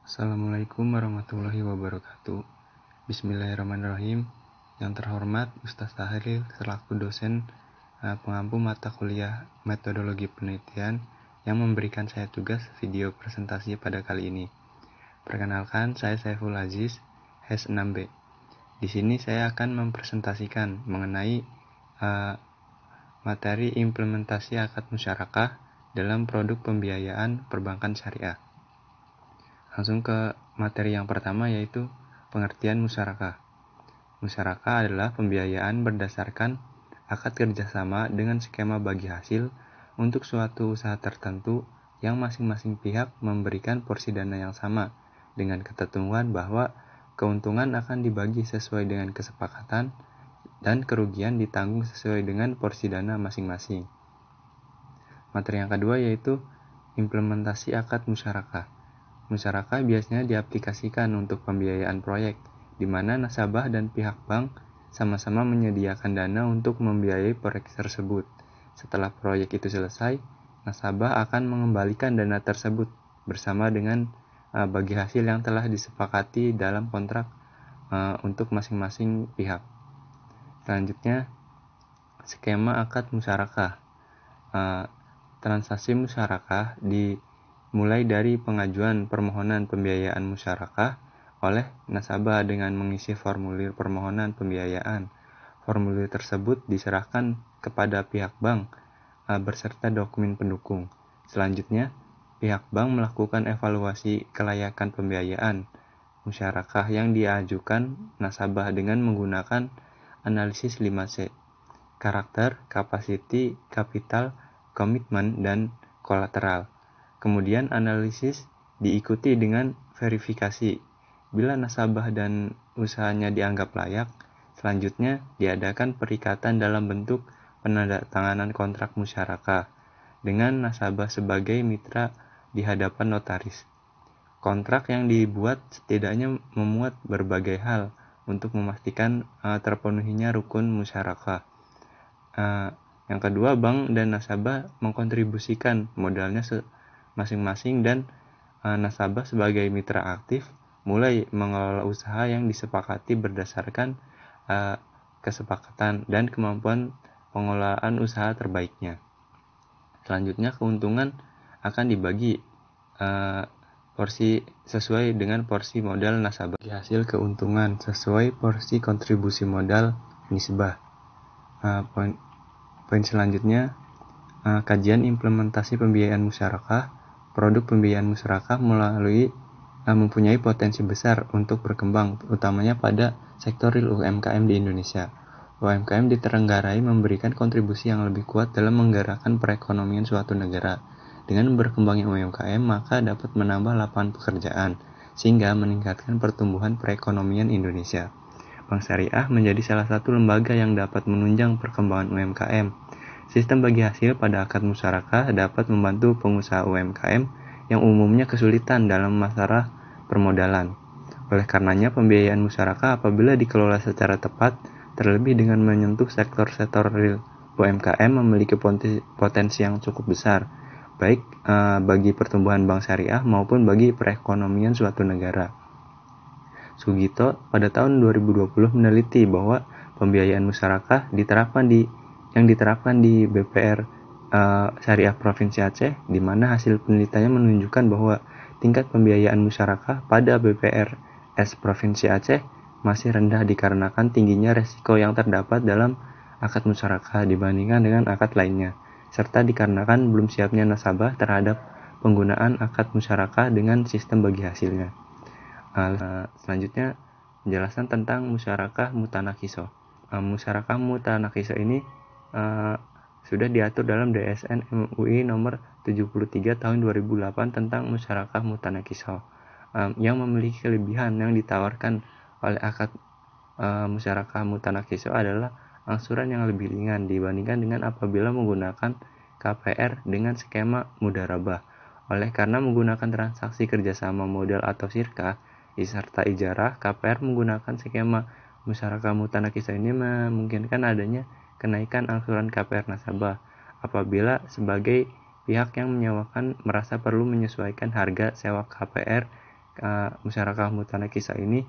Assalamualaikum warahmatullahi wabarakatuh. Bismillahirrahmanirrahim. Yang terhormat Ustaz Tahlil selaku dosen pengampu mata kuliah metodologi penelitian yang memberikan saya tugas video presentasi pada kali ini. Perkenalkan, saya Saiful Aziz, HES6B. Di sini saya akan mempresentasikan mengenai materi implementasi akad musyarakah dalam produk pembiayaan perbankan syariah. Langsung ke materi yang pertama, yaitu pengertian musyarakah. Musyarakah adalah pembiayaan berdasarkan akad kerjasama dengan skema bagi hasil untuk suatu usaha tertentu yang masing-masing pihak memberikan porsi dana yang sama dengan ketentuan bahwa keuntungan akan dibagi sesuai dengan kesepakatan dan kerugian ditanggung sesuai dengan porsi dana masing-masing. Materi yang kedua yaitu implementasi akad musyarakah. Musyarakah biasanya diaplikasikan untuk pembiayaan proyek, di mana nasabah dan pihak bank sama-sama menyediakan dana untuk membiayai proyek tersebut. Setelah proyek itu selesai, nasabah akan mengembalikan dana tersebut bersama dengan bagi hasil yang telah disepakati dalam kontrak untuk masing-masing pihak. Selanjutnya, skema akad musyarakah. Transaksi musyarakah dimulai dari pengajuan permohonan pembiayaan musyarakah oleh nasabah dengan mengisi formulir permohonan pembiayaan. Formulir tersebut diserahkan kepada pihak bank beserta dokumen pendukung. Selanjutnya, pihak bank melakukan evaluasi kelayakan pembiayaan musyarakah yang diajukan nasabah dengan menggunakan analisis 5C: karakter, kapasiti, kapital, komitmen, dan kolateral. Kemudian analisis diikuti dengan verifikasi. Bila nasabah dan usahanya dianggap layak, selanjutnya diadakan perikatan dalam bentuk penandatanganan kontrak musyarakah dengan nasabah sebagai mitra di hadapan notaris. Kontrak yang dibuat setidaknya memuat berbagai hal untuk memastikan terpenuhinya rukun musyarakah. Yang kedua, bank dan nasabah mengkontribusikan modalnya masing-masing dan nasabah sebagai mitra aktif mulai mengelola usaha yang disepakati berdasarkan kesepakatan dan kemampuan pengelolaan usaha terbaiknya. Selanjutnya, keuntungan akan dibagi porsi sesuai dengan porsi modal nasabah. Hasil keuntungan sesuai porsi kontribusi modal nisbah. Poin selanjutnya, kajian implementasi pembiayaan musyarakah. Produk pembiayaan musyarakah mempunyai potensi besar untuk berkembang, utamanya pada sektor real UMKM di Indonesia. UMKM diterenggarai memberikan kontribusi yang lebih kuat dalam menggerakkan perekonomian suatu negara. Dengan berkembangnya UMKM, maka dapat menambah lapangan pekerjaan, sehingga meningkatkan pertumbuhan perekonomian Indonesia. Bank Syariah menjadi salah satu lembaga yang dapat menunjang perkembangan UMKM. Sistem bagi hasil pada akad musyarakah dapat membantu pengusaha UMKM yang umumnya kesulitan dalam masalah permodalan. Oleh karenanya, pembiayaan musyarakah apabila dikelola secara tepat, terlebih dengan menyentuh sektor-sektor real UMKM, memiliki potensi yang cukup besar, baik bagi pertumbuhan bank syariah maupun bagi perekonomian suatu negara. Sugito pada tahun 2020 meneliti bahwa pembiayaan musyarakah yang diterapkan di BPR Syariah Provinsi Aceh, di mana hasil penelitiannya menunjukkan bahwa tingkat pembiayaan musyarakah pada BPR Provinsi Aceh masih rendah dikarenakan tingginya resiko yang terdapat dalam akad musyarakah dibandingkan dengan akad lainnya, serta dikarenakan belum siapnya nasabah terhadap penggunaan akad musyarakah dengan sistem bagi hasilnya. Selanjutnya, penjelasan tentang musyarakah mutanakiso. Musyarakah mutanakiso ini sudah diatur dalam DSN MUI nomor 73 tahun 2008 tentang musyarakah mutanakiso, yang memiliki kelebihan yang ditawarkan oleh akad musyarakah mutanakiso adalah angsuran yang lebih ringan dibandingkan dengan apabila menggunakan KPR dengan skema mudharabah. Oleh karena menggunakan transaksi kerjasama modal atau sirkah serta ijarah, KPR menggunakan skema musyarakah mutanakiso ini memungkinkan adanya kenaikan angsuran KPR nasabah apabila sebagai pihak yang menyewakan merasa perlu menyesuaikan harga sewa KPR musyarakah mutanakisah ini,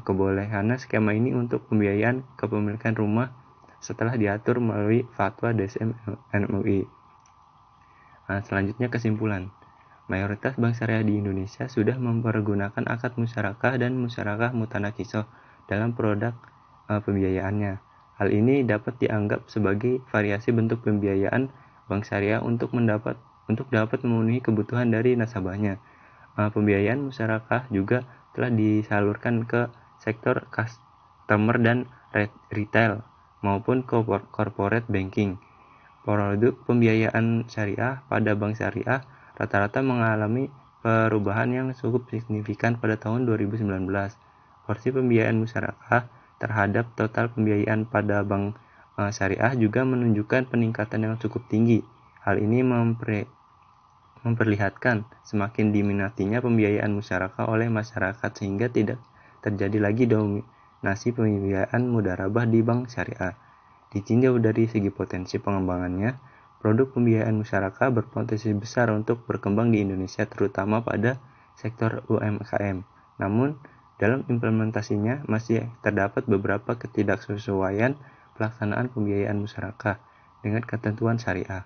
kebolehannya skema ini untuk pembiayaan kepemilikan rumah setelah diatur melalui fatwa DSM MUI. Selanjutnya kesimpulan. Mayoritas bank syariah di Indonesia sudah mempergunakan akad musyarakah dan musyarakah mutanakisah dalam produk pembiayaannya. Hal ini dapat dianggap sebagai variasi bentuk pembiayaan bank syariah untuk dapat memenuhi kebutuhan dari nasabahnya. Pembiayaan musyarakah juga telah disalurkan ke sektor customer dan retail maupun corporate banking. Produk pembiayaan syariah pada bank syariah rata-rata mengalami perubahan yang cukup signifikan pada tahun 2019. Porsi pembiayaan musyarakah terhadap total pembiayaan pada bank syariah juga menunjukkan peningkatan yang cukup tinggi. Hal ini memperlihatkan semakin diminatinya pembiayaan musyarakah oleh masyarakat sehingga tidak terjadi lagi dominasi pembiayaan mudharabah di bank syariah. Ditinjau dari segi potensi pengembangannya, produk pembiayaan musyarakah berpotensi besar untuk berkembang di Indonesia terutama pada sektor UMKM. Namun, dalam implementasinya masih terdapat beberapa ketidaksesuaian pelaksanaan pembiayaan musyarakah dengan ketentuan syariah.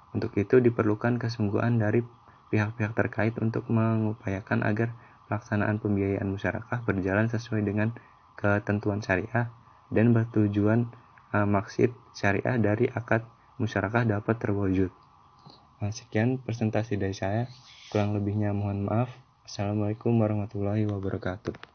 Untuk itu diperlukan kesungguhan dari pihak-pihak terkait untuk mengupayakan agar pelaksanaan pembiayaan musyarakah berjalan sesuai dengan ketentuan syariah dan bertujuan maksud syariah dari akad musyarakah dapat terwujud. Sekian presentasi dari saya. Kurang lebihnya mohon maaf. Assalamualaikum warahmatullahi wabarakatuh.